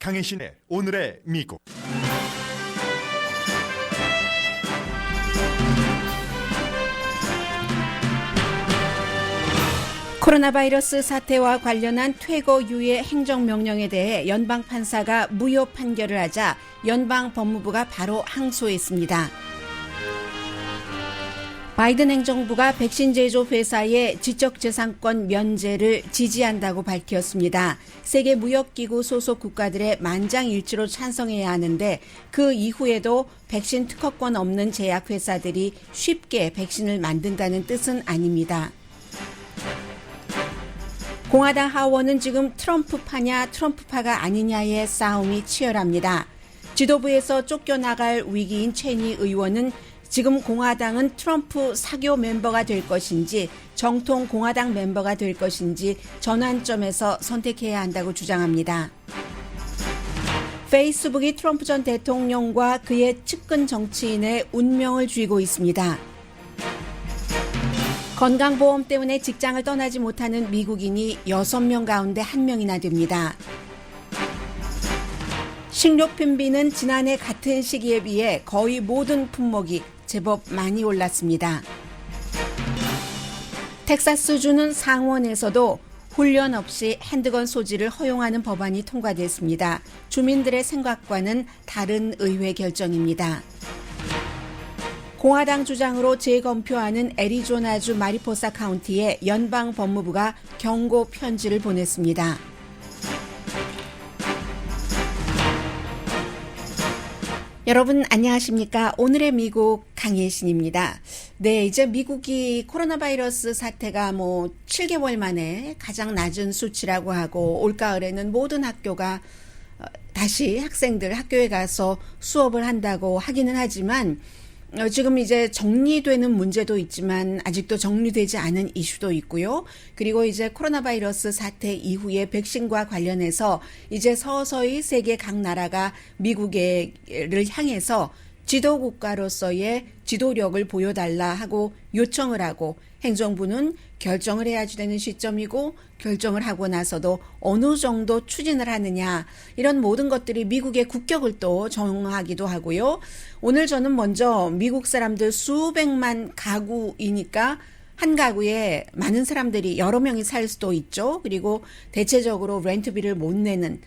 강혜신의 오늘의 미국. 코로나 바이러스 사태와 관련한 퇴거 유예 행정명령에 대해 연방판사가 무효 판결을 하자 연방법무부가 바로 항소했습니다. 바이든 행정부가 백신 제조 회사의 지적재산권 면제를 지지한다고 밝혔습니다. 세계무역기구 소속 국가들의 만장일치로 찬성해야 하는데 그 이후에도 백신 특허권 없는 제약회사들이 쉽게 백신을 만든다는 뜻은 아닙니다. 공화당 하원은 지금 트럼프파냐 트럼프파가 아니냐의 싸움이 치열합니다. 지도부에서 쫓겨나갈 위기인 체니 의원은 지금 공화당은 트럼프 사교 멤버가 될 것인지 정통 공화당 멤버가 될 것인지 전환점에서 선택해야 한다고 주장합니다. 페이스북이 트럼프 전 대통령과 그의 측근 정치인의 운명을 쥐고 있습니다. 건강보험 때문에 직장을 떠나지 못하는 미국인이 6명 가운데 1명이나 됩니다. 식료품비는 지난해 같은 시기에 비해 거의 모든 품목이 제법 많이 올랐습니다. 텍사스주는 상원에서도 훈련 없이 핸드건 소지를 허용하는 법안이 통과됐습니다. 주민들의 생각과는 다른 의회 결정입니다. 공화당 주장으로 재검표하는 애리조나주 마리포사 카운티에 연방 법무부가 경고 편지를 보냈습니다. 여러분 안녕하십니까? 오늘의 미국 강혜신입니다. 네, 이제 미국이 코로나 바이러스 사태가 7개월 만에 가장 낮은 수치라고 하고 올가을에는 모든 학교가 다시 학생들 학교에 가서 수업을 한다고 하기는 하지만 지금 이제 정리되는 문제도 있지만 아직도 정리되지 않은 이슈도 있고요. 그리고 이제 코로나 바이러스 사태 이후에 백신과 관련해서 이제 서서히 세계 각 나라가 미국을 향해서 지도국가로서의 지도력을 보여달라 하고 요청을 하고 행정부는 결정을 해야지 되는 시점이고 결정을 하고 나서도 어느 정도 추진을 하느냐 이런 모든 것들이 미국의 국격을 또 정하기도 하고요. 오늘 저는 먼저 미국 사람들 수백만 가구이니까 한 가구에 많은 사람들이 여러 명이 살 수도 있죠. 그리고 대체적으로 렌트비를 못 내는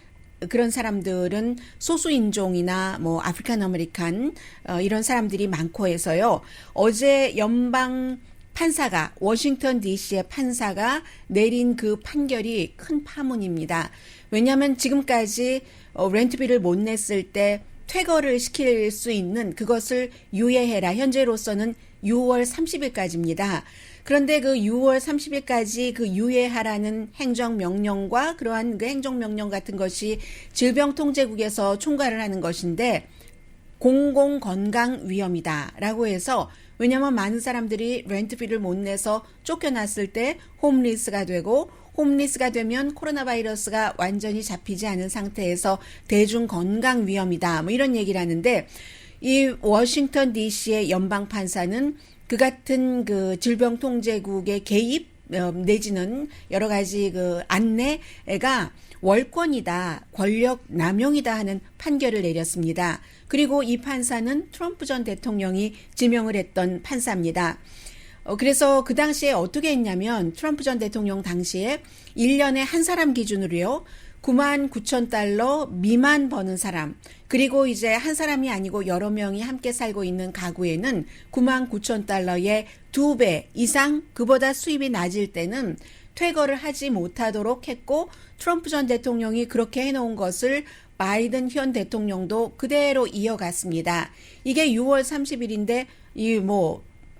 그런 사람들은 소수인종이나 아프리칸 아메리칸 이런 사람들이 많고 해서요. 어제 연방 판사가 워싱턴 DC의 판사가 내린 그 판결이 큰 파문입니다. 왜냐하면 지금까지 렌트비를 못 냈을 때 퇴거를 시킬 수 있는 그것을 유예해라. 현재로서는 6월 30일까지입니다. 그런데 그 6월 30일까지 그 유예하라는 행정명령과 그러한 그 행정명령 같은 것이 질병통제국에서 총괄을 하는 것인데 공공건강위험이다라고 해서 왜냐하면 많은 사람들이 렌트비를 못 내서 쫓겨났을 때 홈리스가 되고 홈리스가 되면 코로나 바이러스가 완전히 잡히지 않은 상태에서 대중건강위험이다 이런 얘기를 하는데 이 워싱턴 DC의 연방판사는 그 같은 그 질병통제국의 개입 내지는 여러 가지 그 안내가 월권이다, 권력 남용이다 하는 판결을 내렸습니다. 그리고 이 판사는 트럼프 전 대통령이 지명을 했던 판사입니다. 그래서 그 당시에 어떻게 했냐면 트럼프 전 대통령 당시에 1년에 한 사람 기준으로요. 99,000달러 미만 버는 사람 그리고 이제 한 사람이 아니고 여러 명이 함께 살고 있는 가구에는 99,000달러의 2배 이상 그보다 수입이 낮을 때는 퇴거를 하지 못하도록 했고 트럼프 전 대통령이 그렇게 해놓은 것을 바이든 현 대통령도 그대로 이어갔습니다. 이게 6월 30일인데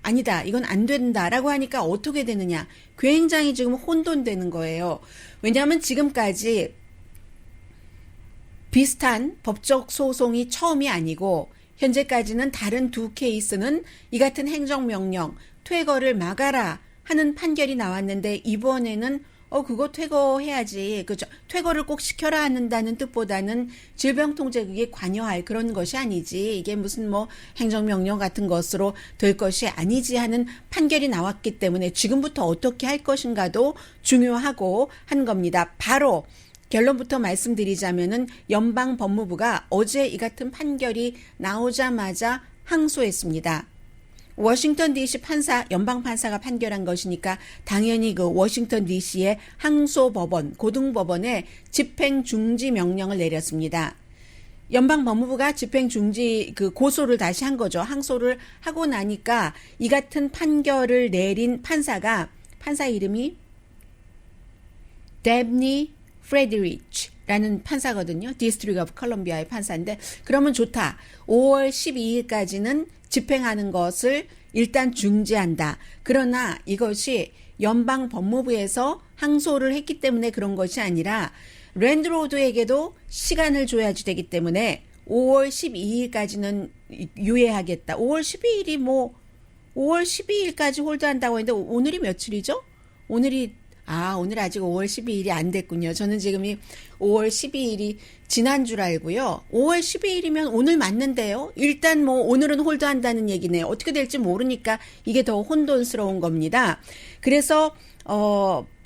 아니다 이건 안 된다라고 하니까 어떻게 되느냐 굉장히 지금 혼돈되는 거예요. 왜냐하면 지금까지 비슷한 법적 소송이 처음이 아니고 현재까지는 다른 두 케이스는 이 같은 행정명령 퇴거를 막아라 하는 판결이 나왔는데 이번에는 그거 퇴거해야지. 그죠? 퇴거를 꼭 시켜라 한다는 뜻보다는 질병통제국이 관여할 그런 것이 아니지. 이게 무슨 행정명령 같은 것으로 될 것이 아니지 하는 판결이 나왔기 때문에 지금부터 어떻게 할 것인가도 중요하고 한 겁니다. 바로 결론부터 말씀드리자면은 연방 법무부가 어제 이 같은 판결이 나오자마자 항소했습니다. 워싱턴 DC 판사, 연방 판사가 판결한 것이니까 당연히 그 워싱턴 DC의 항소법원, 고등법원에 집행 중지 명령을 내렸습니다. 연방 법무부가 집행 중지 고소를 다시 한 거죠. 항소를 하고 나니까 이 같은 판결을 내린 판사 이름이 데브니 프레드리치라는 판사거든요. 디스트릭 오브 컬럼비아의 판사인데 그러면 좋다. 5월 12일까지는 집행하는 것을 일단 중지한다. 그러나 이것이 연방 법무부에서 항소를 했기 때문에 그런 것이 아니라 랜드로드에게도 시간을 줘야지 되기 때문에 5월 12일까지는 유예하겠다. 5월 12일까지 홀드한다고 했는데 오늘이 며칠이죠? 오늘 아직 5월 12일이 안 됐군요. 저는 지금이 5월 12일이 지난 줄 알고요. 5월 12일이면 오늘 맞는데요. 일단 뭐 오늘은 홀드한다는 얘기네요. 어떻게 될지 모르니까 이게 더 혼돈스러운 겁니다. 그래서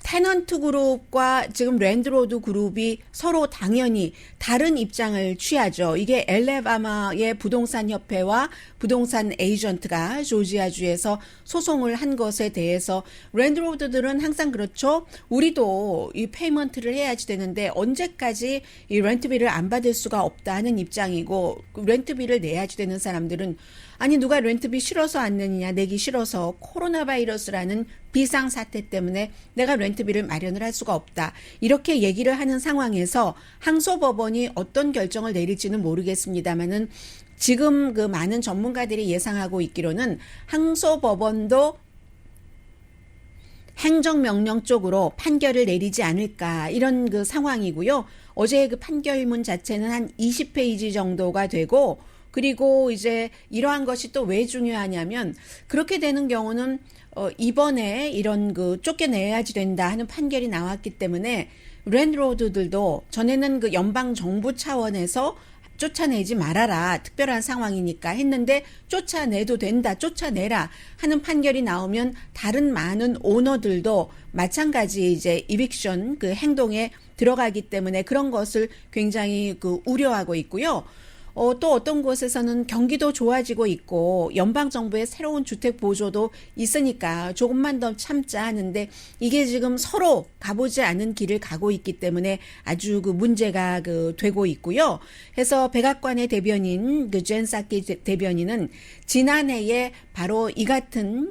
테넌트 그룹과 지금 랜드로드 그룹이 서로 당연히 다른 입장을 취하죠. 이게 엘레바마의 부동산 협회와 부동산 에이전트가 조지아주에서 소송을 한 것에 대해서 랜드로드들은 항상 그렇죠. 우리도 이 페이먼트를 해야지 되는데 언제까지 이 렌트비를 안 받을 수가 없다는 입장이고 렌트비를 내야지 되는 사람들은 아니 누가 렌트비 싫어서 안 내느냐 내기 싫어서 코로나 바이러스라는 비상사태 때문에 내가 렌트비를 마련을 할 수가 없다. 이렇게 얘기를 하는 상황에서 항소법원이 어떤 결정을 내릴지는 모르겠습니다만은 지금 그 많은 전문가들이 예상하고 있기로는 항소법원도 행정명령 쪽으로 판결을 내리지 않을까 이런 그 상황이고요. 어제 그 판결문 자체는 한 20페이지 정도가 되고 그리고 이제 이러한 것이 또 왜 중요하냐면 그렇게 되는 경우는 이번에 이런 그 쫓겨내야지 된다 하는 판결이 나왔기 때문에 랜드로드들도 전에는 그 연방 정부 차원에서 쫓아내지 말아라. 특별한 상황이니까 했는데 쫓아내도 된다. 쫓아내라 하는 판결이 나오면 다른 많은 오너들도 마찬가지 이제 이빅션 그 행동에 들어가기 때문에 그런 것을 굉장히 그 우려하고 있고요. 또 어떤 곳에서는 경기도 좋아지고 있고 연방정부의 새로운 주택 보조도 있으니까 조금만 더 참자 하는데 이게 지금 서로 가보지 않은 길을 가고 있기 때문에 아주 그 문제가 되고 있고요. 해서 백악관의 대변인 젠 사키 대변인은 지난해에 바로 이 같은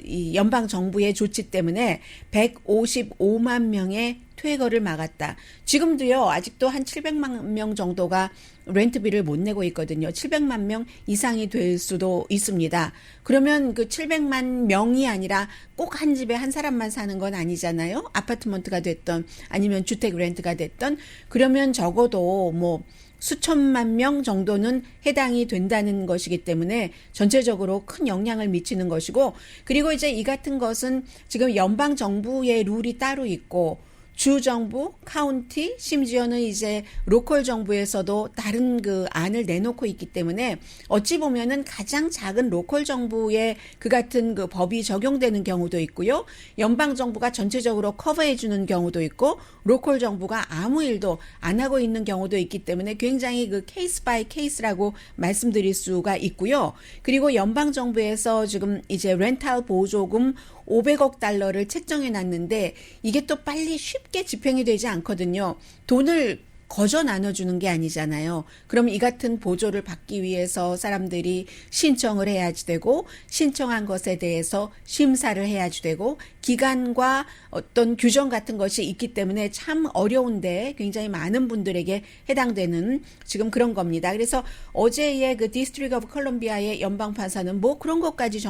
이 연방정부의 조치 때문에 155만 명의 퇴거를 막았다. 지금도요, 아직도 한 700만 명 정도가 렌트비를 못 내고 있거든요. 700만 명 이상이 될 수도 있습니다. 그러면 그 700만 명이 아니라 꼭 한 집에 한 사람만 사는 건 아니잖아요. 아파트먼트가 됐던 아니면 주택 렌트가 됐던 그러면 적어도 뭐 수천만 명 정도는 해당이 된다는 것이기 때문에 전체적으로 큰 영향을 미치는 것이고 그리고 이제 이 같은 것은 지금 연방 정부의 룰이 따로 있고 주 정부, 카운티, 심지어는 이제 로컬 정부에서도 다른 그 안을 내놓고 있기 때문에 어찌 보면은 가장 작은 로컬 정부의 그 같은 그 법이 적용되는 경우도 있고요. 연방 정부가 전체적으로 커버해 주는 경우도 있고 로컬 정부가 아무 일도 안 하고 있는 경우도 있기 때문에 굉장히 그 케이스 바이 케이스라고 말씀드릴 수가 있고요. 그리고 연방 정부에서 지금 이제 렌탈 보조금 500억 달러를 책정해 놨는데 이게 또 빨리 쉽게 집행이 되지 않거든요. 돈을 거저 나눠주는 게 아니잖아요. 그럼 이 같은 보조를 받기 위해서 사람들이 신청을 해야지 되고 신청한 것에 대해서 심사를 해야지 되고 기간과 어떤 규정 같은 것이 있기 때문에 참 어려운데 굉장히 많은 분들에게 해당되는 지금 그런 겁니다. 그래서 어제의 그 디스트릭 오브 컬럼비아의 연방판사는 뭐 그런 것까지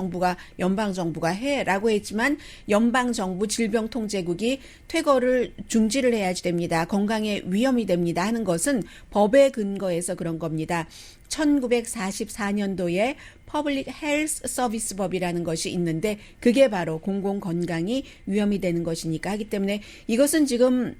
연방정부가 해라고 했지만 연방정부 질병통제국이 퇴거를 중지를 해야지 됩니다. 건강에 위험이 됩니다. 하는 것은 법에 근거해서 그런 겁니다. 1944년도에 퍼블릭 헬스 서비스 법이라는 것이 있는데 그게 바로 공공건강이 위험이 되는 것이니까 하기 때문에 이것은 지금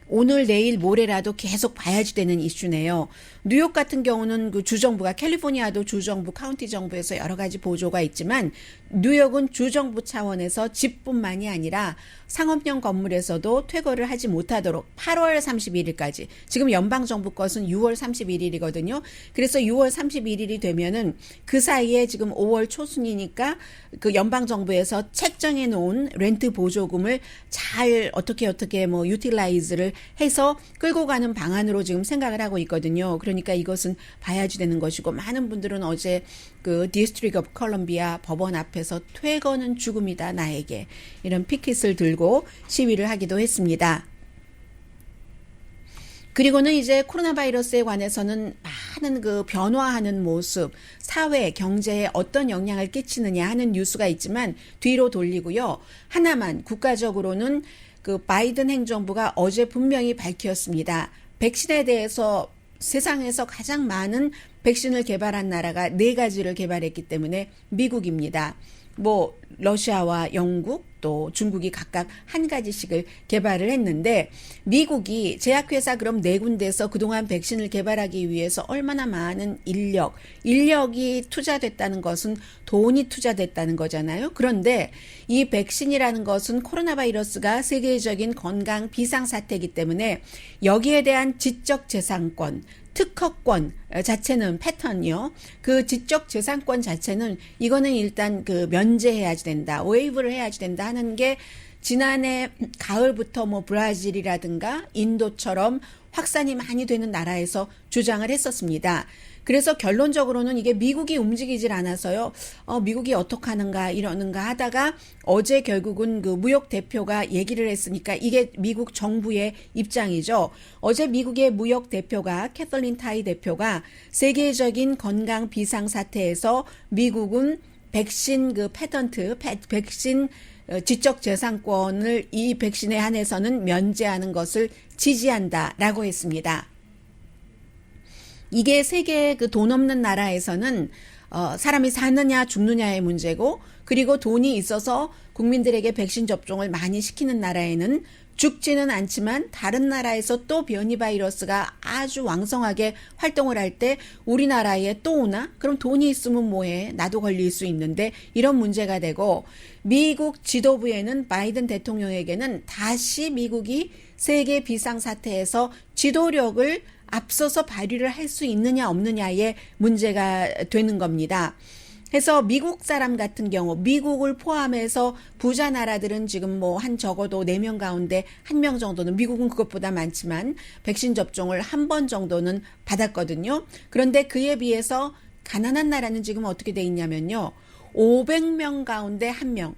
오늘 내일 모레라도 계속 봐야지 되는 이슈네요. 뉴욕 같은 경우는 그 주정부가 캘리포니아도 주정부 카운티 정부에서 여러 가지 보조가 있지만 뉴욕은 주정부 차원에서 집뿐만이 아니라 상업용 건물에서도 퇴거를 하지 못하도록 8월 31일까지 지금 연방정부 것은 6월 31일이거든요. 그래서 6월 31일이 되면은 그 사이에 지금 5월 초순이니까 그 연방정부에서 책정해 놓은 렌트 보조금을 잘 어떻게 뭐 유틸라이즈를 해서 끌고 가는 방안으로 지금 생각을 하고 있거든요. 그러니까 이것은 봐야지 되는 것이고 많은 분들은 어제 그 디스트릭 오브 컬럼비아 법원 앞에서 퇴거는 죽음이다 나에게 이런 피켓을 들고 시위를 하기도 했습니다. 그리고는 이제 코로나 바이러스에 관해서는 많은 그 변화하는 모습, 사회, 경제에 어떤 영향을 끼치느냐 하는 뉴스가 있지만 뒤로 돌리고요. 하나만 국가적으로는 그 바이든 행정부가 어제 분명히 밝혔습니다. 백신에 대해서 세상에서 가장 많은 백신을 개발한 나라가 4가지를 개발했기 때문에 미국입니다. 뭐 러시아와 영국 또 중국이 각각 1가지씩을 개발을 했는데 미국이 제약회사 그럼 4군데에서 그동안 백신을 개발하기 위해서 얼마나 많은 인력이 투자됐다는 것은 돈이 투자됐다는 거잖아요. 그런데 이 백신이라는 것은 코로나 바이러스가 세계적인 건강 비상사태이기 때문에 여기에 대한 지적재산권 특허권 자체는 패턴이요. 그 지적재산권 자체는 이거는 일단 그 면제해야지 된다. 웨이브를 해야지 된다 하는 게 지난해 가을부터 뭐 브라질이라든가 인도처럼 확산이 많이 되는 나라에서 주장을 했었습니다. 그래서 결론적으로는 이게 미국이 움직이질 않아서요. 미국이 어떡하는가 이러는가 하다가 어제 결국은 그 무역 대표가 얘기를 했으니까 이게 미국 정부의 입장이죠. 어제 미국의 무역 대표가 캐슬린 타이 대표가 세계적인 건강 비상 사태에서 미국은 백신 그 패턴트, 백신 지적재산권을 이 백신에 한해서는 면제하는 것을 지지한다라고 했습니다. 이게 세계 그 돈 없는 나라에서는 사람이 사느냐 죽느냐의 문제고 그리고 돈이 있어서 국민들에게 백신 접종을 많이 시키는 나라에는 죽지는 않지만 다른 나라에서 또 변이 바이러스가 아주 왕성하게 활동을 할 때 우리나라에 또 오나? 그럼 돈이 있으면 뭐해? 나도 걸릴 수 있는데 이런 문제가 되고 미국 지도부에는 바이든 대통령에게는 다시 미국이 세계 비상사태에서 지도력을 앞서서 발휘를 할 수 있느냐 없느냐의 문제가 되는 겁니다. 해서 미국 사람 같은 경우 미국을 포함해서 부자 나라들은 지금 뭐 한 적어도 4명 가운데 1명 정도는 미국은 그것보다 많지만 백신 접종을 한 번 정도는 받았거든요. 그런데 그에 비해서 가난한 나라는 지금 어떻게 돼 있냐면요. 500명 가운데 1명,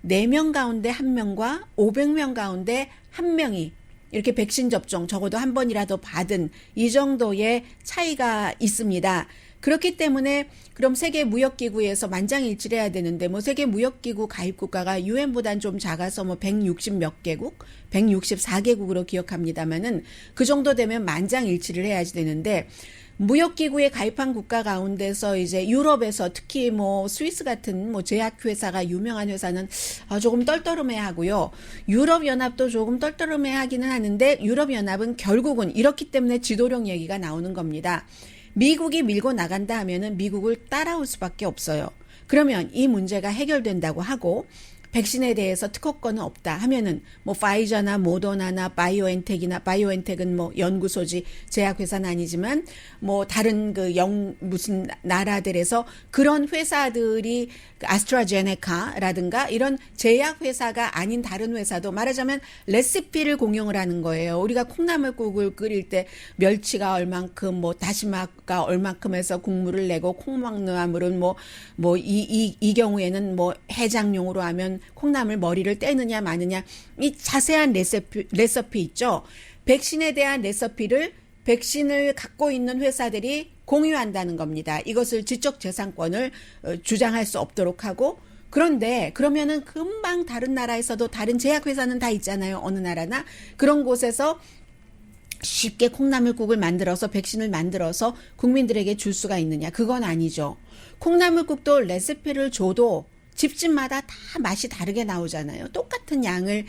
4명 가운데 1명과 500명 가운데 1명이 이렇게 백신 접종 적어도 한 번이라도 받은 이 정도의 차이가 있습니다. 그렇기 때문에 그럼 세계무역기구에서 만장일치를 해야 되는데 뭐 세계무역기구 가입국가가 유엔보단 좀 작아서 뭐 160 몇 개국, 164개국으로 기억합니다만은 그 정도 되면 만장일치를 해야지 되는데 무역기구에 가입한 국가 가운데서 이제 유럽에서 특히 뭐 스위스 같은 뭐 제약회사가 유명한 회사는 조금 떨떠름해 하고요. 유럽연합도 조금 떨떠름해 하기는 하는데 유럽연합은 결국은 이렇기 때문에 지도력 얘기가 나오는 겁니다. 미국이 밀고 나간다 하면은 미국을 따라올 수밖에 없어요. 그러면 이 문제가 해결된다고 하고 백신에 대해서 특허권은 없다 하면은 뭐 파이저나 모더나나 바이오엔텍은 뭐 연구소지 제약회사는 아니지만 뭐 다른 그 무슨 나라들에서 그런 회사들이 아스트라제네카라든가 이런 제약회사가 아닌 다른 회사도 말하자면 레시피를 공용을 하는 거예요. 우리가 콩나물국을 끓일 때 멸치가 얼만큼 뭐 다시마가 얼만큼 해서 국물을 내고 콩나물은 이 경우에는 뭐 해장용으로 하면 콩나물 머리를 떼느냐 마느냐 이 자세한 레시피 있죠. 백신에 대한 레시피를 백신을 갖고 있는 회사들이 공유한다는 겁니다. 이것을 지적재산권을 주장할 수 없도록 하고 그런데 그러면은 금방 다른 나라에서도 다른 제약회사는 다 있잖아요. 어느 나라나 그런 곳에서 쉽게 콩나물국을 만들어서 백신을 만들어서 국민들에게 줄 수가 있느냐. 그건 아니죠. 콩나물국도 레시피를 줘도 집집마다 다 맛이 다르게 나오잖아요. 똑같은 양을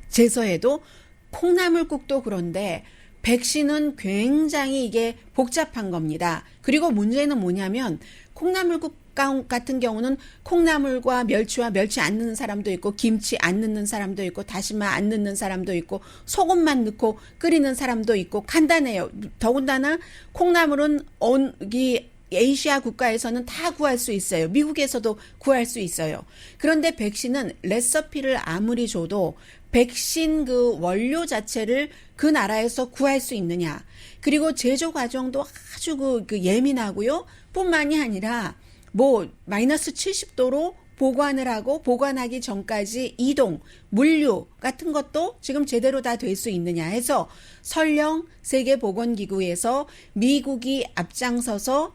제서해도 콩나물국도 그런데 백신은 굉장히 이게 복잡한 겁니다. 그리고 문제는 뭐냐면 콩나물국 같은 경우는 콩나물과 멸치와 멸치 안 넣는 사람도 있고 김치 안 넣는 사람도 있고 다시마 안 넣는 사람도 있고 소금만 넣고 끓이는 사람도 있고 간단해요. 더군다나 콩나물은 이 아시아 국가에서는 다 구할 수 있어요. 미국에서도 구할 수 있어요. 그런데 백신은 레시피를 아무리 줘도 백신 그 원료 자체를 그 나라에서 구할 수 있느냐. 그리고 제조 과정도 아주 그 예민하고요. 뿐만이 아니라 뭐 마이너스 70도로 보관을 하고 보관하기 전까지 이동, 물류 같은 것도 지금 제대로 다 될 수 있느냐 해서 설령 세계보건기구에서 미국이 앞장서서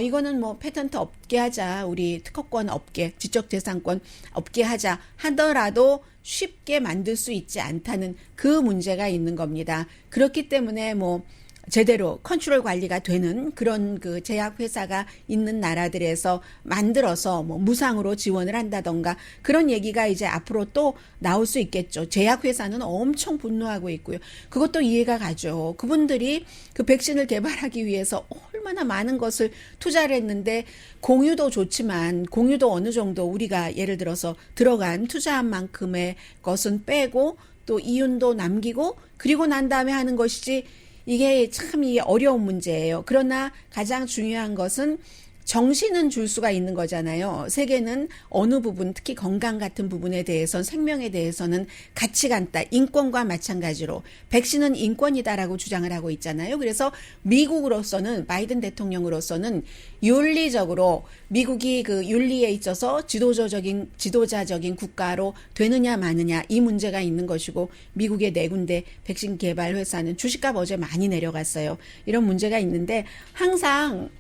이거는 뭐 패턴트 없게 하자, 우리 특허권 없게, 지적재산권 없게 하자 하더라도 쉽게 만들 수 있지 않다는 그 문제가 있는 겁니다. 그렇기 때문에 뭐 제대로 컨트롤 관리가 되는 그런 그 제약회사가 있는 나라들에서 만들어서 뭐 무상으로 지원을 한다던가 그런 얘기가 이제 앞으로 또 나올 수 있겠죠. 제약회사는 엄청 분노하고 있고요. 그것도 이해가 가죠. 그분들이 그 백신을 개발하기 위해서 얼마나 많은 것을 투자를 했는데 공유도 좋지만 공유도 어느 정도 우리가 예를 들어서 들어간 투자한 만큼의 것은 빼고 또 이윤도 남기고 그리고 난 다음에 하는 것이지 이게 참 이게 어려운 문제예요. 그러나 가장 중요한 것은 정신은 줄 수가 있는 거잖아요. 세계는 어느 부분, 특히 건강 같은 부분에 대해서는 생명에 대해서는 가치가 있다. 인권과 마찬가지로 백신은 인권이다라고 주장을 하고 있잖아요. 그래서 미국으로서는 바이든 대통령으로서는 윤리적으로 미국이 그 윤리에 있어서 지도자적인 국가로 되느냐 마느냐 이 문제가 있는 것이고 미국의 4군데 백신 개발 회사는 주식값 어제 많이 내려갔어요. 이런 문제가 있는데 항상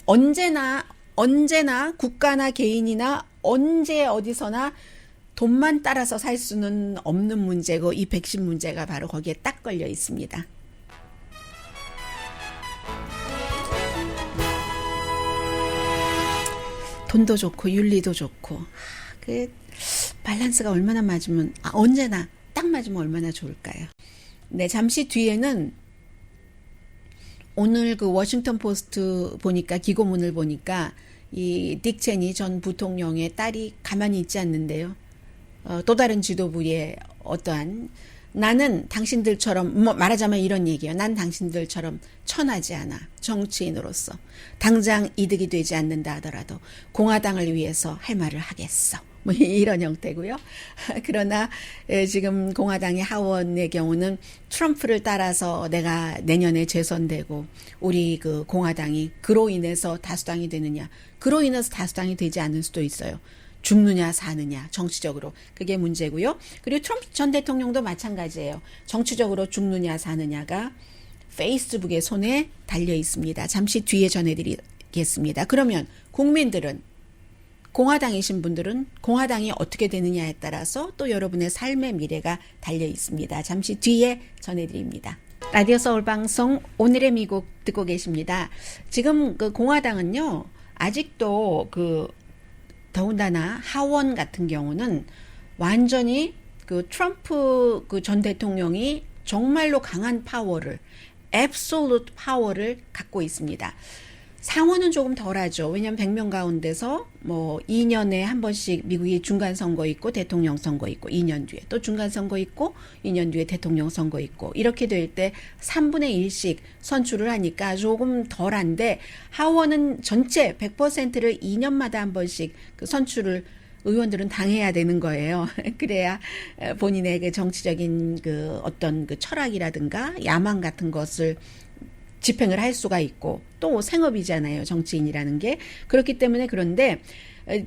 언제나 국가나 개인이나 언제 어디서나 돈만 따라서 살 수는 없는 문제고 이 백신 문제가 바로 거기에 딱 걸려 있습니다. 돈도 좋고 윤리도 좋고 그 밸런스가 얼마나 맞으면 언제나 딱 맞으면 얼마나 좋을까요? 네, 잠시 뒤에는 오늘 그 워싱턴 포스트 보니까 기고문을 보니까 이 딕 체니 전 부통령의 딸이 가만히 있지 않는데요. 또 다른 지도부의 어떠한 나는 당신들처럼 말하자면 이런 얘기예요. 난 당신들처럼 천하지 않아. 정치인으로서 당장 이득이 되지 않는다 하더라도 공화당을 위해서 할 말을 하겠어. 뭐 이런 형태고요. 그러나 지금 공화당의 하원의 경우는 트럼프를 따라서 내가 내년에 재선되고 우리 그 공화당이 그로 인해서 다수당이 되느냐. 그로 인해서 다수당이 되지 않을 수도 있어요. 죽느냐 사느냐 정치적으로 그게 문제고요. 그리고 트럼프 전 대통령도 마찬가지예요. 정치적으로 죽느냐 사느냐가 페이스북의 손에 달려 있습니다. 잠시 뒤에 전해드리겠습니다. 그러면 국민들은 공화당이신 분들은 공화당이 어떻게 되느냐에 따라서 또 여러분의 삶의 미래가 달려 있습니다. 잠시 뒤에 전해드립니다. 라디오 서울 방송 오늘의 미국 듣고 계십니다. 지금 그 공화당은요 아직도 그 더군다나 하원 같은 경우는 완전히 그 트럼프 그 전 대통령이 정말로 강한 파워를 absolute 파워를 갖고 있습니다. 상원은 조금 덜하죠. 왜냐하면 100명 가운데서 뭐 2년에 한 번씩 미국이 중간 선거 있고 대통령 선거 있고 2년 뒤에 또 중간 선거 있고 2년 뒤에 대통령 선거 있고 이렇게 될 때 3분의 1씩 선출을 하니까 조금 덜한데 하원은 전체 100%를 2년마다 한 번씩 그 선출을 의원들은 당해야 되는 거예요. 그래야 본인의 그 정치적인 그 어떤 그 철학이라든가 야망 같은 것을 집행을 할 수가 있고 또 생업이잖아요. 정치인이라는 게. 그렇기 때문에 그런데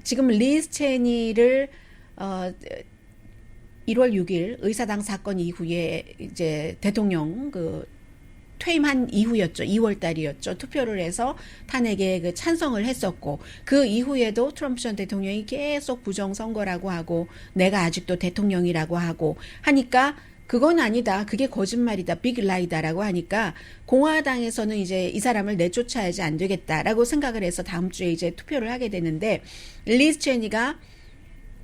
지금 리즈 체니를 1월 6일 의사당 사건 이후에 이제 대통령 그 퇴임한 이후였죠. 2월 달이었죠. 투표를 해서 탄핵에 그 찬성을 했었고 그 이후에도 트럼프 전 대통령이 계속 부정선거라고 하고 내가 아직도 대통령이라고 하고 하니까 그건 아니다. 그게 거짓말이다. 빅라이다라고 하니까 공화당에서는 이제 이 사람을 내쫓아야지 안 되겠다라고 생각을 해서 다음 주에 이제 투표를 하게 되는데 리즈 체니가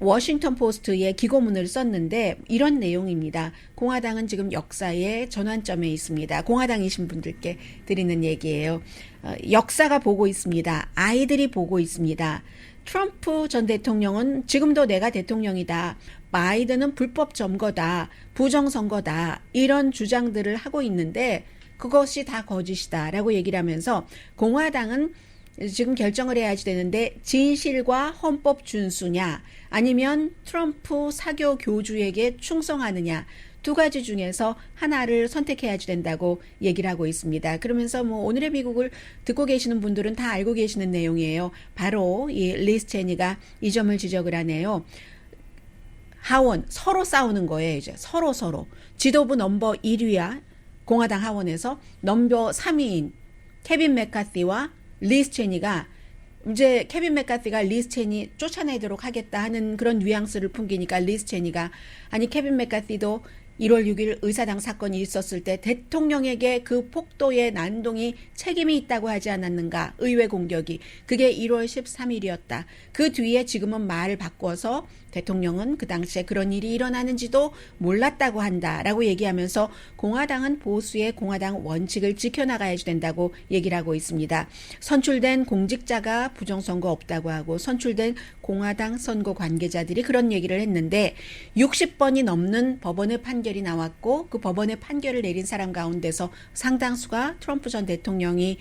워싱턴 포스트에 기고문을 썼는데 이런 내용입니다. 공화당은 지금 역사의 전환점에 있습니다. 공화당이신 분들께 드리는 얘기예요. 역사가 보고 있습니다. 아이들이 보고 있습니다. 트럼프 전 대통령은 지금도 내가 대통령이다. 바이든은 불법 점거다. 부정선거다. 이런 주장들을 하고 있는데 그것이 다 거짓이다라고 얘기를 하면서 공화당은 지금 결정을 해야지 되는데 진실과 헌법 준수냐 아니면 트럼프 사교 교주에게 충성하느냐 두 가지 중에서 하나를 선택해야지 된다고 얘기를 하고 있습니다. 그러면서 뭐 오늘의 미국을 듣고 계시는 분들은 다 알고 계시는 내용이에요. 바로 이 리스 체니가 이 점을 지적을 하네요. 하원 서로 싸우는 거예요. 이제 서로 지도부 넘버 1위야 공화당 하원에서 넘버 3위인 케빈 맥카시와 리스 체니가 이제 케빈 맥카시가 리스 체니 쫓아내도록 하겠다 하는 그런 뉘앙스를 풍기니까 리스 체니가 아니 케빈 맥카시도 1월 6일 의사당 사건이 있었을 때 대통령에게 그 폭도의 난동이 책임이 있다고 하지 않았는가 의회 공격이 그게 1월 13일이었다. 그 뒤에 지금은 말을 바꿔서 대통령은 그 당시에 그런 일이 일어나는지도 몰랐다고 한다라고 얘기하면서 공화당은 보수의 공화당 원칙을 지켜나가야지 된다고 얘기를 하고 있습니다. 선출된 공직자가 부정선거 없다고 하고 선출된 공화당 선거 관계자들이 그런 얘기를 했는데 60번이 넘는 법원의 판결이 나왔고 그 법원의 판결을 내린 사람 가운데서 상당수가 트럼프 전 대통령이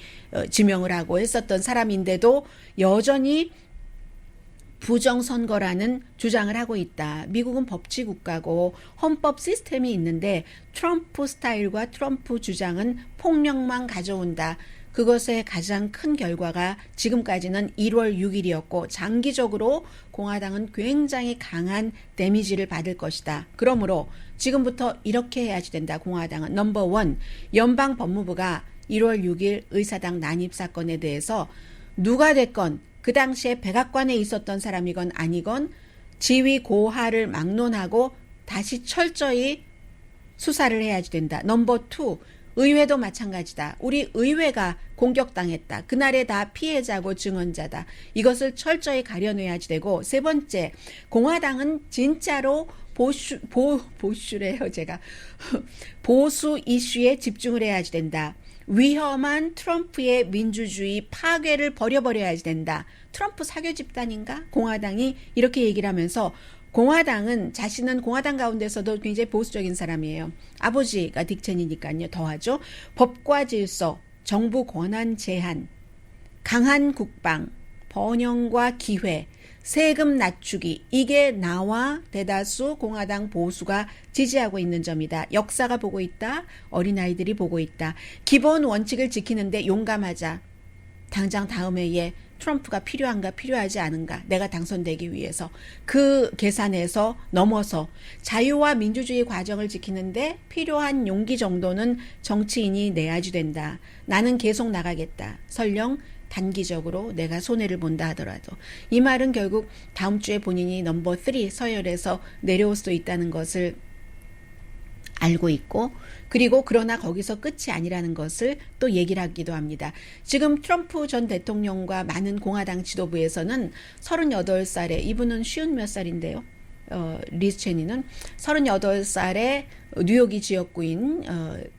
지명을 하고 했었던 사람인데도 여전히 부정선거라는 주장을 하고 있다. 미국은 법치국가고 헌법 시스템이 있는데 트럼프 스타일과 트럼프 주장은 폭력만 가져온다. 그것의 가장 큰 결과가 지금까지는 1월 6일이었고 장기적으로 공화당은 굉장히 강한 데미지를 받을 것이다. 그러므로 지금부터 이렇게 해야지 된다. 공화당은 넘버 1 연방 법무부가 1월 6일 의사당 난입 사건에 대해서 누가 됐건 그 당시에 백악관에 있었던 사람이건 아니건 지위 고하를 막론하고 다시 철저히 수사를 해야지 된다. 넘버 2 의회도 마찬가지다. 우리 의회가 공격당했다. 그날에 다 피해자고 증언자다. 이것을 철저히 가려내야지 되고 세 번째 공화당은 진짜로 보수래요 제가 보수 이슈에 집중을 해야지 된다. 위험한 트럼프의 민주주의 파괴를 버려야지 된다. 트럼프 사교 집단인가? 공화당이 이렇게 얘기를 하면서 공화당은 자신은 공화당 가운데서도 굉장히 보수적인 사람이에요. 아버지가 딕 체니니까요. 더하죠. 법과 질서, 정부 권한 제한, 강한 국방, 번영과 기회, 세금 낮추기 이게 나와 대다수 공화당 보수가 지지하고 있는 점이다. 역사가 보고 있다. 어린아이들이 보고 있다. 기본 원칙을 지키는데 용감하자. 당장 다음 해에 트럼프가 필요한가 필요하지 않은가 내가 당선되기 위해서 그 계산에서 넘어서 자유와 민주주의 과정을 지키는데 필요한 용기 정도는 정치인이 내야지 된다. 나는 계속 나가겠다. 설령 단기적으로 내가 손해를 본다 하더라도 이 말은 결국 다음 주에 본인이 넘버 3 서열에서 내려올 수도 있다는 것을 알고 있고 그리고 그러나 거기서 끝이 아니라는 것을 또 얘기를 하기도 합니다. 지금 트럼프 전 대통령과 많은 공화당 지도부에서는 38살에 이분은 50몇 살인데요. 리스 체니는 38살에 뉴욕이 지역구인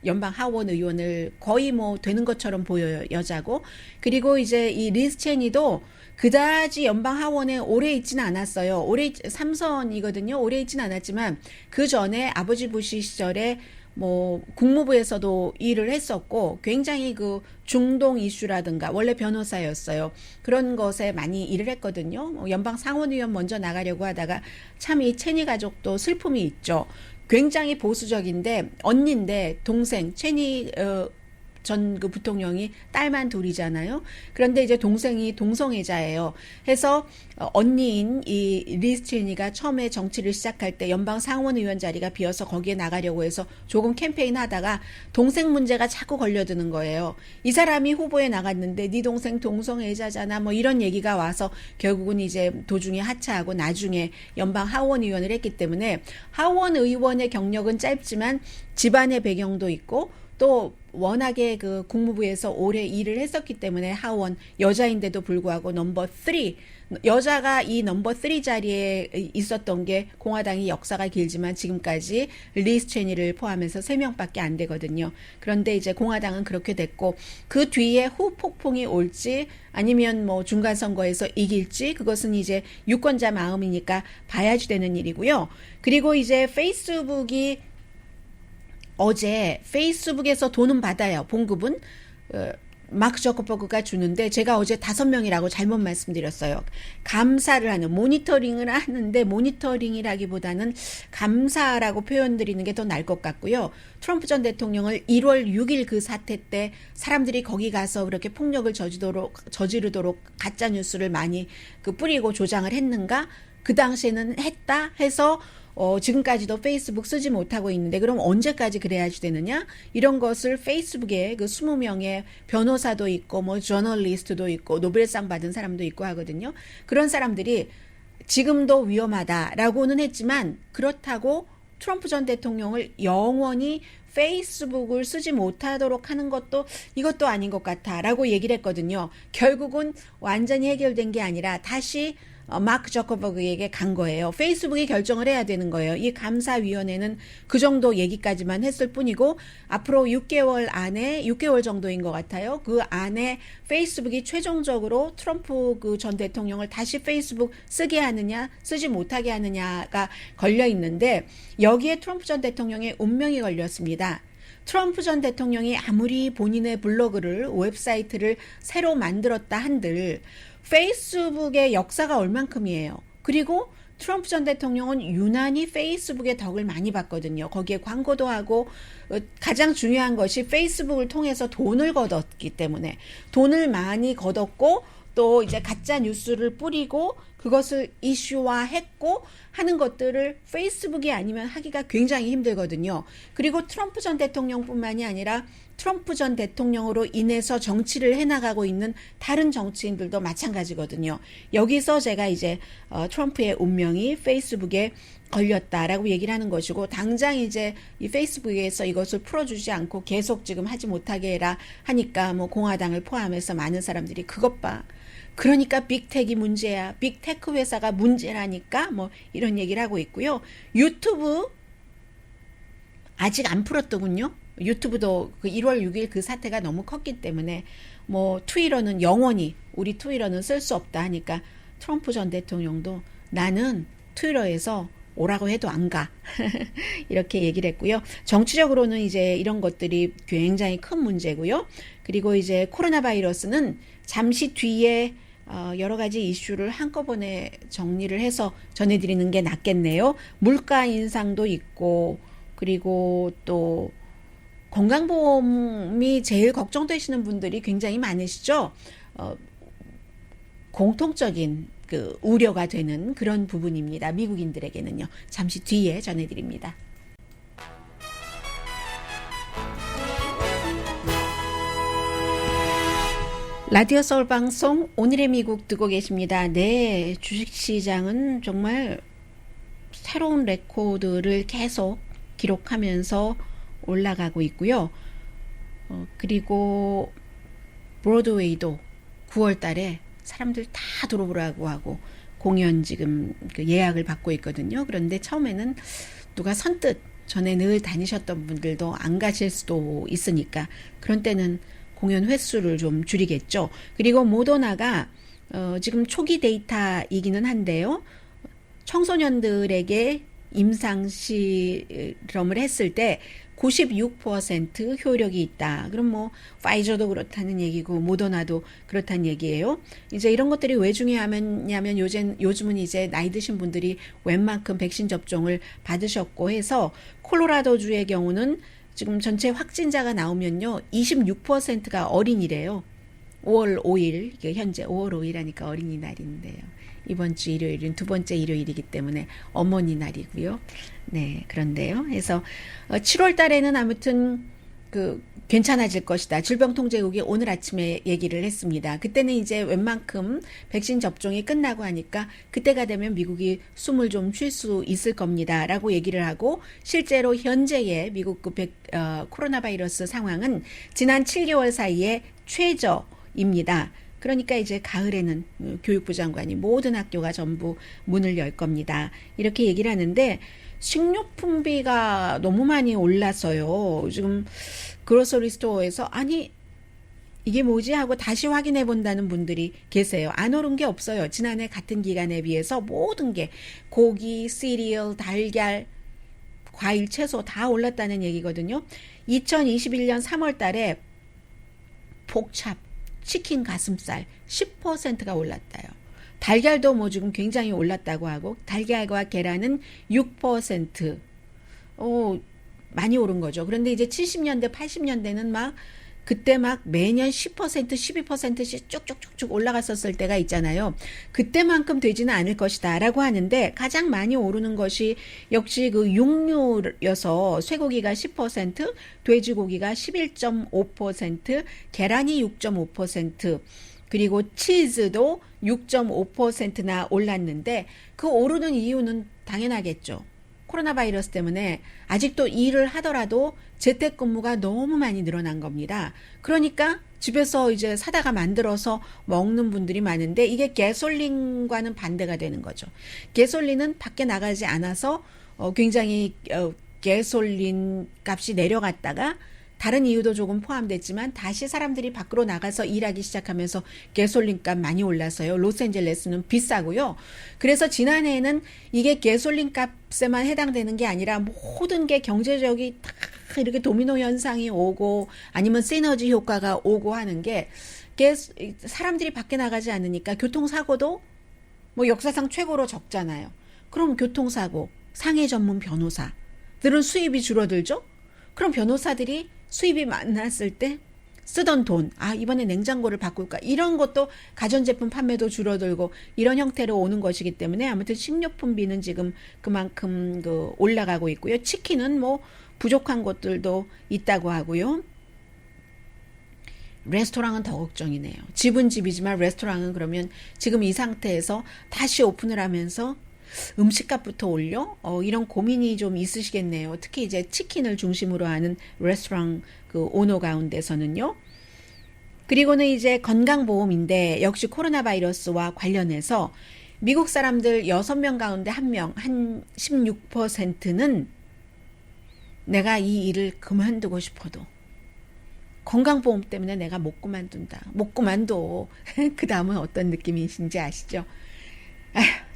연방 하원 의원을 거의 뭐 되는 것처럼 보여요. 여자고. 그리고 이제 이 리스 체니도 그다지 연방 하원에 오래 있지는 않았어요. 오래 3선이거든요. 오래 있지는 않았지만 그 전에 아버지 부시 시절에 뭐 국무부에서도 일을 했었고 굉장히 그 중동 이슈라든가 원래 변호사였어요. 그런 것에 많이 일을 했거든요. 연방 상원의원 먼저 나가려고 하다가 참 이 체니 가족도 슬픔이 있죠. 굉장히 보수적인데 언니인데 동생 체니 전 그 부통령이 딸만 둘이잖아요. 그런데 이제 동생이 동성애자예요. 해서 언니인 이 리스 체니가 처음에 정치를 시작할 때 연방 상원의원 자리가 비어서 거기에 나가려고 해서 조금 캠페인 하다가 동생 문제가 자꾸 걸려드는 거예요. 이 사람이 후보에 나갔는데 네 동생 동성애자잖아 뭐 이런 얘기가 와서 결국은 이제 도중에 하차하고 나중에 연방 하원의원을 했기 때문에 하원의원의 경력은 짧지만 집안의 배경도 있고 또 워낙에 그 국무부에서 오래 일을 했었기 때문에 하원 여자인데도 불구하고 넘버 3 여자가 이 넘버 3 자리에 있었던 게 공화당이 역사가 길지만 지금까지 리스 체니를 포함해서 3명밖에 안 되거든요. 그런데 이제 공화당은 그렇게 됐고 그 뒤에 후폭풍이 올지 아니면 뭐 중간 선거에서 이길지 그것은 이제 유권자 마음이니까 봐야지 되는 일이고요. 그리고 이제 페이스북이 어제 페이스북에서 돈은 받아요. 봉급은 마크 저커버그가 주는데 제가 어제 5명이라고 잘못 말씀드렸어요. 감사를 하는 모니터링을 하는데 모니터링이라기보다는 감사라고 표현드리는 게 더 나을 것 같고요. 트럼프 전 대통령을 1월 6일 그 사태 때 사람들이 거기 가서 그렇게 폭력을 저지르도록 가짜 뉴스를 많이 뿌리고 조장을 했는가? 그 당시에는 했다 해서 지금까지도 페이스북 쓰지 못하고 있는데 그럼 언제까지 그래야지 되느냐? 이런 것을 페이스북에 그 20명의 변호사도 있고 뭐 저널리스트도 있고 노벨상 받은 사람도 있고 하거든요. 그런 사람들이 지금도 위험하다라고는 했지만 그렇다고 트럼프 전 대통령을 영원히 페이스북을 쓰지 못하도록 하는 것도 이것도 아닌 것 같아라고 얘기를 했거든요. 결국은 완전히 해결된 게 아니라 다시 마크 저커버그에게 간 거예요. 페이스북이 결정을 해야 되는 거예요. 이 감사위원회는 그 정도 얘기까지만 했을 뿐이고 앞으로 6개월 안에 6개월 정도인 것 같아요. 그 안에 페이스북이 최종적으로 트럼프 그 전 대통령을 다시 페이스북 쓰게 하느냐 쓰지 못하게 하느냐가 걸려 있는데 여기에 트럼프 전 대통령의 운명이 걸렸습니다. 트럼프 전 대통령이 아무리 본인의 블로그를 웹사이트를 새로 만들었다 한들 페이스북의 역사가 얼만큼이에요. 그리고 트럼프 전 대통령은 유난히 페이스북의 덕을 많이 봤거든요. 거기에 광고도 하고 가장 중요한 것이 페이스북을 통해서 돈을 걷었기 때문에 돈을 많이 걷었고 또 이제 가짜 뉴스를 뿌리고 그것을 이슈화했고 하는 것들을 페이스북이 아니면 하기가 굉장히 힘들거든요. 그리고 트럼프 전 대통령뿐만이 아니라 트럼프 전 대통령으로 인해서 정치를 해나가고 있는 다른 정치인들도 마찬가지거든요. 여기서 제가 이제 트럼프의 운명이 페이스북에 걸렸다라고 얘기를 하는 것이고 당장 이제 이 페이스북에서 이것을 풀어주지 않고 계속 지금 하지 못하게 해라 하니까 뭐 공화당을 포함해서 많은 사람들이 그것 봐. 그러니까 빅텍이 문제야. 빅테크 회사가 문제라니까 뭐 이런 얘기를 하고 있고요. 유튜브 아직 안 풀었더군요. 유튜브도 그 1월 6일 그 사태가 너무 컸기 때문에 뭐 트위터는 영원히 우리 트위터는 쓸 수 없다 하니까 트럼프 전 대통령도 나는 트위터에서 오라고 해도 안 가. 이렇게 얘기를 했고요. 정치적으로는 이제 이런 것들이 굉장히 큰 문제고요. 그리고 이제 코로나 바이러스는 잠시 뒤에 여러 가지 이슈를 한꺼번에 정리를 해서 전해드리는 게 낫겠네요. 물가 인상도 있고 그리고 또 건강보험이 제일 걱정되시는 분들이 굉장히 많으시죠. 공통적인 그 우려가 되는 그런 부분입니다. 미국인들에게는요. 잠시 뒤에 전해드립니다. 라디오 서울 방송 오늘의 미국 듣고 계십니다. 네, 주식시장은 정말 새로운 레코드를 계속 기록하면서 올라가고 있고요. 그리고 브로드웨이도 9월 달에 사람들 다 들어오라고 하고 공연 지금 그 예약을 받고 있거든요. 그런데 처음에는 누가 선뜻 전에 늘 다니셨던 분들도 안 가실 수도 있으니까 그런 때는 공연 횟수를 좀 줄이겠죠. 그리고 모더나가 지금 초기 데이터이기는 한데요. 청소년들에게 임상 실험을 했을 때 96% 효력이 있다. 그럼 뭐 파이저도 그렇다는 얘기고 모더나도 그렇다는 얘기예요. 이제 이런 것들이 왜 중요하냐면 요즘은 이제 나이 드신 분들이 웬만큼 백신 접종을 받으셨고 해서 콜로라도주의 경우는 지금 전체 확진자가 나오면요 26%가 어린이래요. 5월 5일 현재 5월 5일 하니까 어린이날인데요. 이번 주 일요일은 두 번째 일요일이기 때문에 어머니 날이고요. 네, 그런데요. 그래서 7월 달에는 아무튼 그 괜찮아질 것이다. 질병통제국이 오늘 아침에 얘기를 했습니다. 그때는 이제 웬만큼 백신 접종이 끝나고 하니까 그때가 되면 미국이 숨을 좀 쉴 수 있을 겁니다. 라고 얘기를 하고 실제로 현재의 미국 코로나 바이러스 상황은 지난 7개월 사이에 최저입니다. 그러니까 이제 가을에는 교육부 장관이 모든 학교가 전부 문을 열 겁니다. 이렇게 얘기를 하는데 식료품비가 너무 많이 올랐어요. 지금 그로서리 스토어에서 아니 이게 뭐지 하고 다시 확인해 본다는 분들이 계세요. 안 오른 게 없어요. 지난해 같은 기간에 비해서 모든 게 고기, 시리얼, 달걀, 과일, 채소 다 올랐다는 얘기거든요. 2021년 3월 달에 복찹, 치킨 가슴살 10%가 올랐다요. 달걀도 뭐 지금 굉장히 올랐다고 하고 달걀과 계란은 6% 많이 오른 거죠. 그런데 이제 70년대, 80년대는 막 그때 막 매년 10%, 12%씩 쭉쭉쭉쭉 올라갔었을 때가 있잖아요. 그때만큼 되지는 않을 것이다 라고 하는데 가장 많이 오르는 것이 역시 그 육류여서 쇠고기가 10%, 돼지고기가 11.5%, 계란이 6.5%, 그리고 치즈도 6.5%나 올랐는데 그 오르는 이유는 당연하겠죠. 코로나 바이러스 때문에 아직도 일을 하더라도 재택근무가 너무 많이 늘어난 겁니다. 그러니까 집에서 이제 사다가 만들어서 먹는 분들이 많은데 이게 가솔린과는 반대가 되는 거죠. 가솔린은 밖에 나가지 않아서 굉장히 가솔린 값이 내려갔다가 다른 이유도 조금 포함됐지만 다시 사람들이 밖으로 나가서 일하기 시작하면서 가솔린 값 많이 올라서요. 로스앤젤레스는 비싸고요. 그래서 지난해에는 이게 가솔린 값에만 해당되는 게 아니라 모든 게 경제적이 다 이렇게 도미노 현상이 오고 아니면 시너지 효과가 오고 하는 게 사람들이 밖에 나가지 않으니까 교통사고도 뭐 역사상 최고로 적잖아요. 그럼 교통사고, 상해 전문 변호사들은 수입이 줄어들죠? 그럼 변호사들이 수입이 많았을 때 쓰던 돈, 이번에 냉장고를 바꿀까? 이런 것도 가전제품 판매도 줄어들고 이런 형태로 오는 것이기 때문에 아무튼 식료품비는 지금 그만큼 올라가고 있고요. 치킨은 뭐 부족한 것들도 있다고 하고요. 레스토랑은 더 걱정이네요. 집은 집이지만 레스토랑은 그러면 지금 이 상태에서 다시 오픈을 하면서 음식값부터 올려? 이런 고민이 좀 있으시겠네요. 특히 이제 치킨을 중심으로 하는 레스토랑 그 오너 가운데서는요. 그리고는 이제 건강보험인데 역시 코로나 바이러스와 관련해서 미국 사람들 6명 가운데 1명, 한 16%는 내가 이 일을 그만두고 싶어도 건강보험 때문에 내가 못 그만둔다. 못 그만둬. 그 다음은 어떤 느낌이신지 아시죠?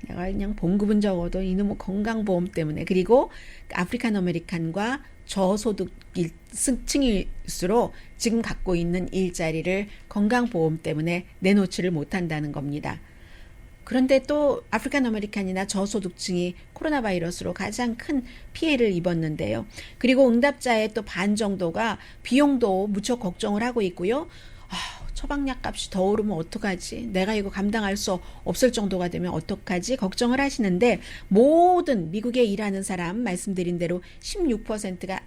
내가 그냥 봉급은 적어도 이놈의 건강보험 때문에 그리고 아프리칸 아메리칸과 저소득층일수록 지금 갖고 있는 일자리를 건강보험 때문에 내놓지를 못한다는 겁니다. 그런데 또 아프리칸 아메리칸이나 저소득층이 코로나 바이러스로 가장 큰 피해를 입었는데요. 그리고 응답자의 또 반 정도가 비용도 무척 걱정을 하고 있고요. 처방약 값이 더 오르면 어떡하지? 내가 이거 감당할 수 없을 정도가 되면 어떡하지? 걱정을 하시는데 모든 미국에 일하는 사람 말씀드린 대로 16%가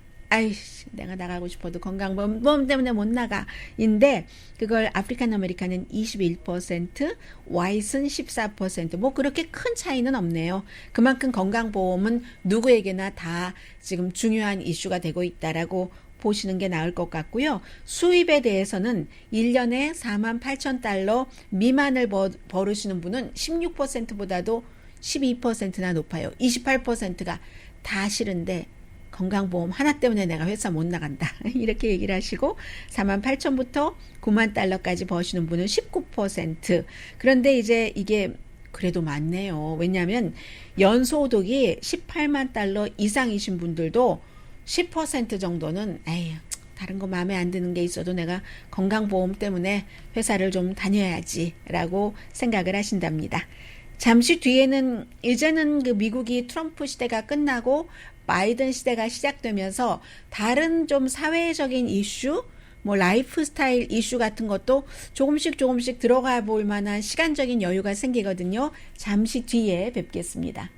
내가 나가고 싶어도 건강보험 때문에 못 나가. 인데 그걸 아프리칸 아메리칸은 21%, 화이트는 14%. 뭐 그렇게 큰 차이는 없네요. 그만큼 건강보험은 누구에게나 다 지금 중요한 이슈가 되고 있다라고 보시는 게 나을 것 같고요. 수입에 대해서는 1년에 48,000달러 미만을 벌으시는 분은 16%보다도 12%나 높아요. 28%가 다 싫은데 건강보험 하나 때문에 내가 회사 못 나간다. 이렇게 얘기를 하시고 48,000부터 9만 달러까지 버시는 분은 19%. 그런데 이제 이게 그래도 많네요. 왜냐하면 연소득이 18만 달러 이상이신 분들도 10% 정도는 다른 거 마음에 안 드는 게 있어도 내가 건강보험 때문에 회사를 좀 다녀야지 라고 생각을 하신답니다. 잠시 뒤에는 이제는 그 미국이 트럼프 시대가 끝나고 바이든 시대가 시작되면서 다른 좀 사회적인 이슈, 뭐 라이프 스타일 이슈 같은 것도 조금씩 들어가 볼 만한 시간적인 여유가 생기거든요. 잠시 뒤에 뵙겠습니다.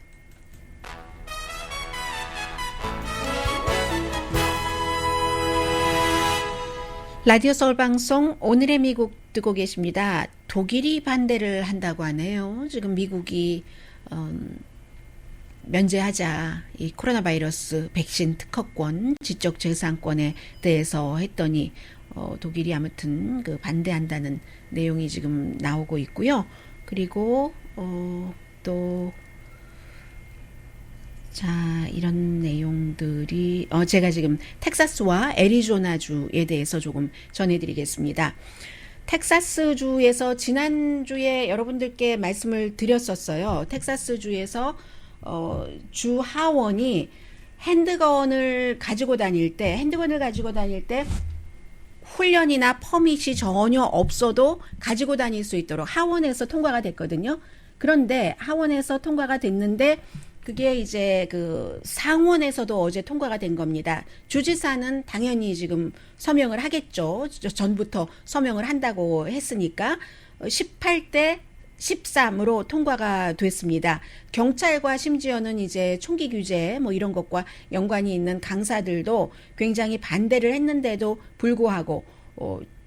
라디오 서울 방송 오늘의 미국 듣고 계십니다. 독일이 반대를 한다고 하네요. 지금 미국이 면제하자 이 코로나 바이러스 백신 특허권, 지적 재산권에 대해서 했더니 독일이 아무튼 그 반대한다는 내용이 지금 나오고 있고요. 그리고 또 자, 이런 내용들이 제가 지금 텍사스와 애리조나주에 대해서 조금 전해드리겠습니다. 텍사스주에서 지난주에 여러분들께 말씀을 드렸었어요. 텍사스주에서 주 하원이 핸드건을 가지고 다닐 때 훈련이나 퍼밋이 전혀 없어도 가지고 다닐 수 있도록 하원에서 통과가 됐거든요. 그런데 하원에서 통과가 됐는데 그게 이제 그 상원에서도 어제 통과가 된 겁니다. 주지사는 당연히 지금 서명을 하겠죠. 전부터 서명을 한다고 했으니까 18대 13으로 통과가 됐습니다. 경찰과 심지어는 이제 총기 규제 뭐 이런 것과 연관이 있는 강사들도 굉장히 반대를 했는데도 불구하고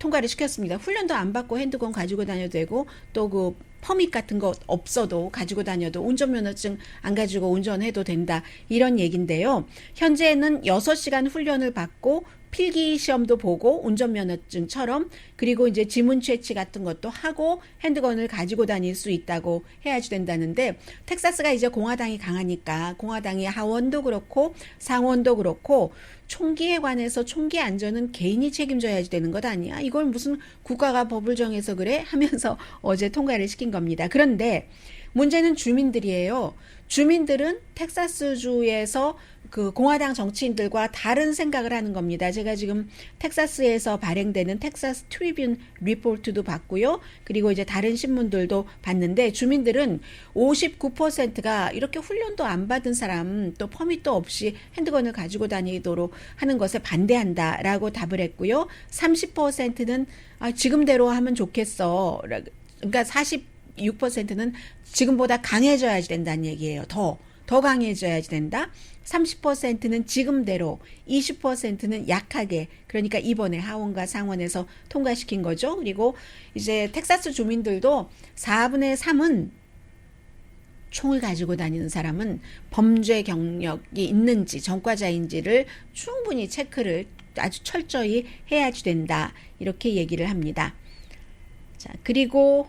통과를 시켰습니다. 훈련도 안 받고 핸드건 가지고 다녀도 되고 또 그 퍼밋 같은 거 없어도 가지고 다녀도 운전면허증 안 가지고 운전해도 된다. 이런 얘기인데요. 현재는 6시간 훈련을 받고 필기 시험도 보고 운전면허증처럼 그리고 이제 지문 채취 같은 것도 하고 핸드건을 가지고 다닐 수 있다고 해야지 된다는데 텍사스가 이제 공화당이 강하니까 공화당이 하원도 그렇고 상원도 그렇고 총기에 관해서 총기 안전은 개인이 책임져야지 되는 것 아니야? 이걸 무슨 국가가 법을 정해서 그래? 하면서 어제 통과를 시킨 겁니다. 그런데 문제는 주민들이에요. 주민들은 텍사스주에서 그 공화당 정치인들과 다른 생각을 하는 겁니다. 제가 지금 텍사스에서 발행되는 텍사스 트리뷴 리포트도 봤고요. 그리고 이제 다른 신문들도 봤는데 주민들은 59%가 이렇게 훈련도 안 받은 사람 또 퍼밋도 없이 핸드건을 가지고 다니도록 하는 것에 반대한다라고 답을 했고요. 30%는 지금대로 하면 좋겠어. 그러니까 46%는 지금보다 강해져야지 된다는 얘기예요. 더 강해져야지 된다. 30%는 지금대로, 20%는 약하게, 그러니까 이번에 하원과 상원에서 통과시킨 거죠. 그리고 이제 텍사스 주민들도 4분의 3은 총을 가지고 다니는 사람은 범죄 경력이 있는지 전과자인지를 충분히 체크를 아주 철저히 해야지 된다. 이렇게 얘기를 합니다. 자, 그리고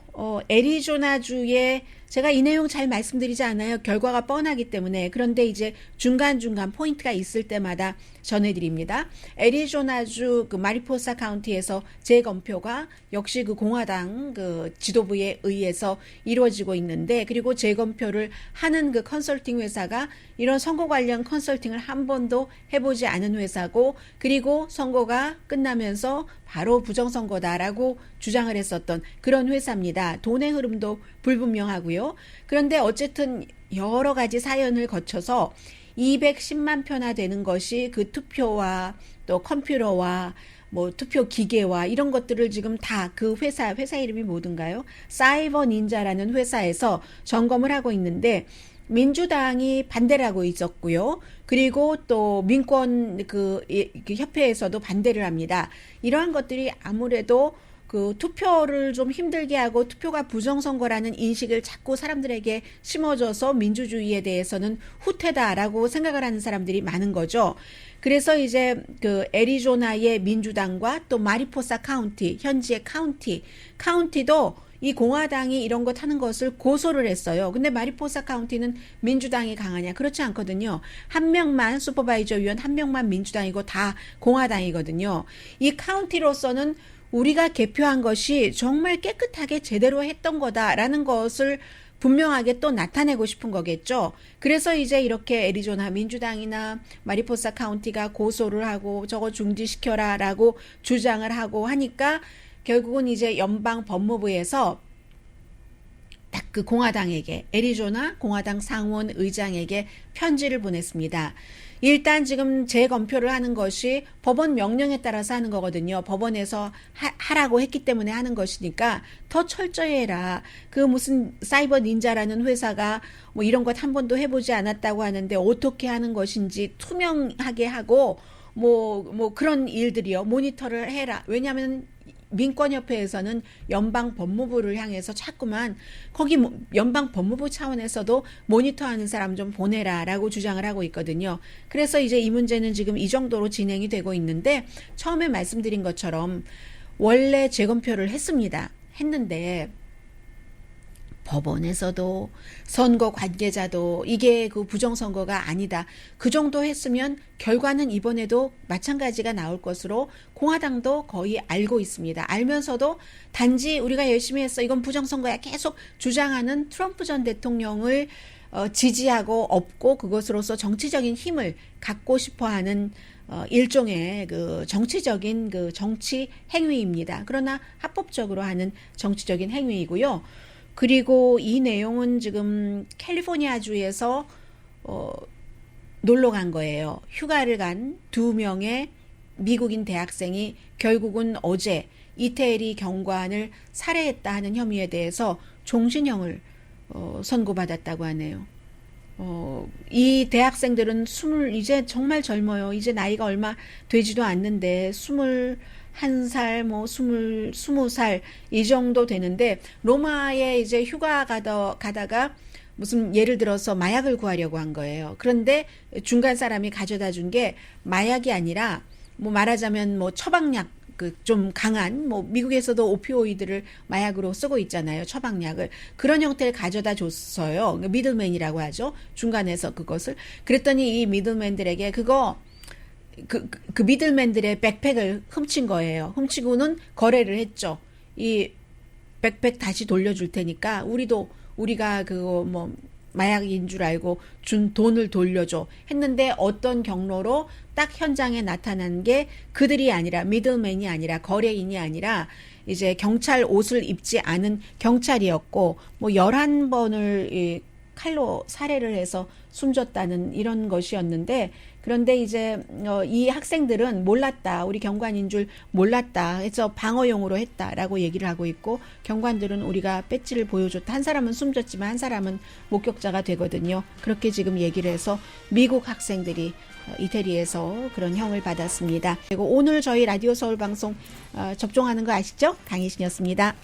애리조나주에 제가 이 내용 잘 말씀드리지 않아요. 결과가 뻔하기 때문에. 그런데 이제 중간중간 포인트가 있을 때마다 전해드립니다. 애리조나주 그 마리포사 카운티에서 재검표가 역시 그 공화당 그 지도부에 의해서 이루어지고 있는데 그리고 재검표를 하는 그 컨설팅 회사가 이런 선거 관련 컨설팅을 한 번도 해보지 않은 회사고 그리고 선거가 끝나면서 바로 부정선거다라고 주장을 했었던 그런 회사입니다. 돈의 흐름도 불분명하고요. 그런데 어쨌든 여러 가지 사연을 거쳐서 210만 표나 되는 것이 그 투표와 또 컴퓨터와 뭐 투표 기계와 이런 것들을 지금 다 그 회사 이름이 뭐든가요? 사이버 닌자라는 회사에서 점검을 하고 있는데 민주당이 반대를 하고 있었고요. 그리고 또 민권 그 협회에서도 반대를 합니다. 이러한 것들이 아무래도 그 투표를 좀 힘들게 하고 투표가 부정선거라는 인식을 자꾸 사람들에게 심어줘서 민주주의에 대해서는 후퇴다라고 생각을 하는 사람들이 많은 거죠. 그래서 이제 그 애리조나의 민주당과 또 마리포사 카운티, 현지의 카운티도 이 공화당이 이런 것 하는 것을 고소를 했어요. 근데 마리포사 카운티는 민주당이 강하냐? 그렇지 않거든요. 한 명만 슈퍼바이저 위원 한 명만 민주당이고 다 공화당이거든요. 이 카운티로서는 우리가 개표한 것이 정말 깨끗하게 제대로 했던 거다라는 것을 분명하게 또 나타내고 싶은 거겠죠. 그래서 이제 이렇게 애리조나 민주당이나 마리포사 카운티가 고소를 하고 저거 중지시켜라 라고 주장을 하고 하니까 결국은 이제 연방 법무부에서 딱 그 공화당에게 애리조나 공화당 상원 의장에게 편지를 보냈습니다. 일단 지금 재검표를 하는 것이 법원 명령에 따라서 하는 거거든요. 법원에서 하라고 했기 때문에 하는 것이니까 더 철저히 해라. 그 무슨 사이버 닌자라는 회사가 뭐 이런 것 한 번도 해보지 않았다고 하는데 어떻게 하는 것인지 투명하게 하고 뭐 그런 일들이요. 모니터를 해라. 왜냐하면 민권협회에서는 연방법무부를 향해서 자꾸만 거기 연방법무부 차원에서도 모니터하는 사람 좀 보내라라고 주장을 하고 있거든요. 그래서 이제 이 문제는 지금 이 정도로 진행이 되고 있는데 처음에 말씀드린 것처럼 원래 재검표를 했는데 법원에서도 선거 관계자도 이게 그 부정선거가 아니다. 그 정도 했으면 결과는 이번에도 마찬가지가 나올 것으로 공화당도 거의 알고 있습니다. 알면서도 단지 우리가 열심히 했어. 이건 부정선거야. 계속 주장하는 트럼프 전 대통령을 지지하고 업고 그것으로서 정치적인 힘을 갖고 싶어하는 일종의 그 정치적인 그 정치 행위입니다. 그러나 합법적으로 하는 정치적인 행위이고요. 그리고 이 내용은 지금 캘리포니아주에서 놀러 간 거예요. 휴가를 간 2명의 미국인 대학생이 결국은 어제 이태리 경관을 살해했다 하는 혐의에 대해서 종신형을 선고받았다고 하네요. 이 대학생들은 이제 정말 젊어요. 이제 나이가 얼마 되지도 않는데 21살, 뭐 20살 이 정도 되는데 로마에 이제 휴가 가다가 무슨 예를 들어서 마약을 구하려고 한 거예요. 그런데 중간 사람이 가져다 준 게 마약이 아니라 뭐 말하자면 뭐 처방약 그 좀 강한 뭐 미국에서도 오피오이드를 마약으로 쓰고 있잖아요. 처방약을. 그런 형태를 가져다 줬어요. 미들맨이라고 하죠. 중간에서 그것을. 그랬더니 이 미들맨들에게 그 미들맨들의 백팩을 훔친 거예요. 훔치고는 거래를 했죠. 이 백팩 다시 돌려줄 테니까 우리가 그거 뭐 마약인 줄 알고 준 돈을 돌려줘 했는데 어떤 경로로 딱 현장에 나타난 게 그들이 아니라 미들맨이 아니라 거래인이 아니라 이제 경찰 옷을 입지 않은 경찰이었고 뭐 11번을 칼로 살해를 해서 숨졌다는 이런 것이었는데 그런데 이제 이 학생들은 몰랐다. 우리 경관인 줄 몰랐다. 해서 방어용으로 했다라고 얘기를 하고 있고 경관들은 우리가 배지를 보여줬다. 한 사람은 숨졌지만 한 사람은 목격자가 되거든요. 그렇게 지금 얘기를 해서 미국 학생들이 이태리에서 그런 형을 받았습니다. 그리고 오늘 저희 라디오 서울 방송 접종하는 거 아시죠? 강혜신이었습니다.